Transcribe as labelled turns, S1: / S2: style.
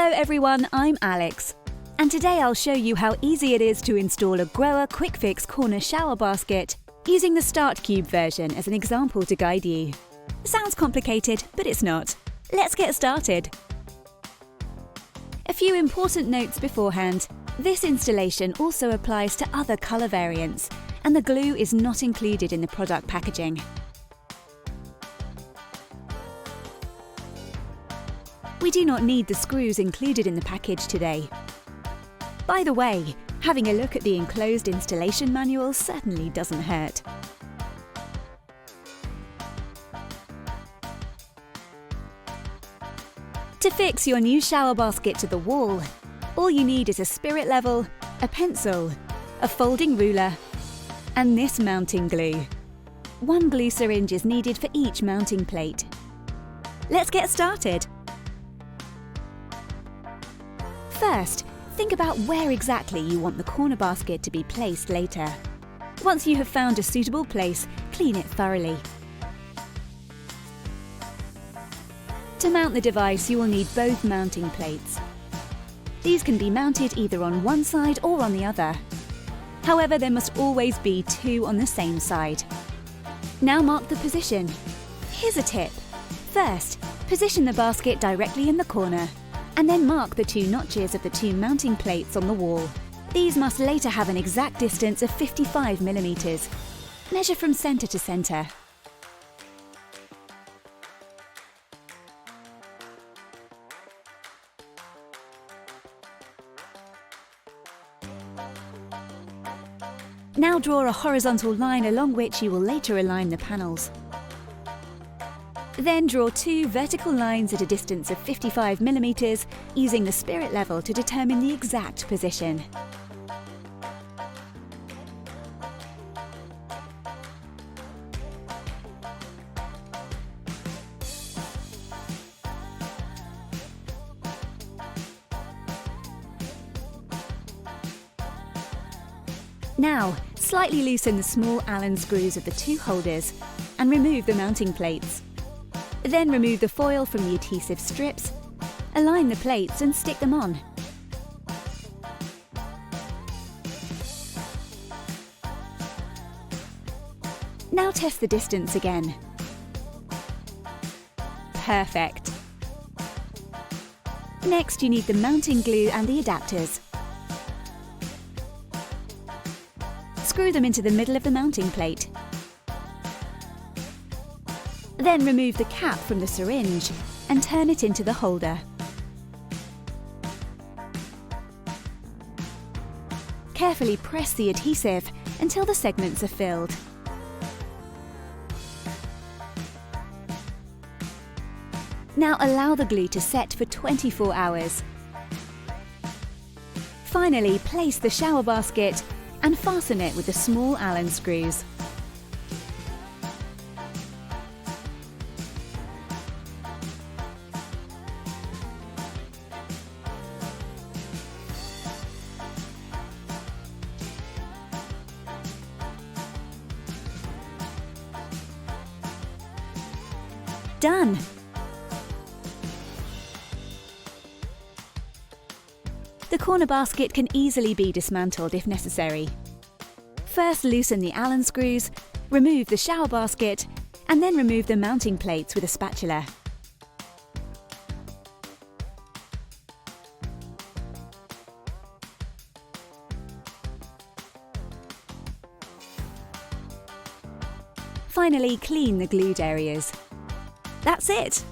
S1: Hello everyone, I'm Alex. And today I'll show you how easy it is to install a GROHE QuickFix corner shower basket using the Start Cube version as an example to guide you. Sounds complicated, but it's not. Let's get started. A few important notes beforehand. This installation also applies to other colour variants, and the glue is not included in the product packaging. We do not need the screws included in the package today. By the way, having a look at the enclosed installation manual certainly doesn't hurt. To fix your new shower basket to the wall, all you need is a spirit level, a pencil, a folding ruler, and this mounting glue. One glue syringe is needed for each mounting plate. Let's get started. First, think about where exactly you want the corner basket to be placed later. Once you have found a suitable place, clean it thoroughly. To mount the device, you will need both mounting plates. These can be mounted either on one side or on the other. However, there must always be two on the same side. Now mark the position. Here's a tip. First, position the basket directly in the corner, and then mark the two notches of the two mounting plates on the wall. These must later have an exact distance of 55 millimeters. Measure from center to center. Now draw a horizontal line along which you will later align the panels. Then draw two vertical lines at a distance of 55 millimeters using the spirit level to determine the exact position. Now, slightly loosen the small Allen screws of the two holders and remove the mounting plates. Then remove the foil from the adhesive strips, align the plates and stick them on. Now test the distance again. Perfect. Next, you need the mounting glue and the adapters. Screw them into the middle of the mounting plate. Then remove the cap from the syringe and turn it into the holder. Carefully press the adhesive until the segments are filled. Now allow the glue to set for 24 hours. Finally, place the shower basket and fasten it with the small Allen screws. Done! The corner basket can easily be dismantled if necessary. First, loosen the Allen screws, remove the shower basket, and then remove the mounting plates with a spatula. Finally, clean the glued areas. That's it!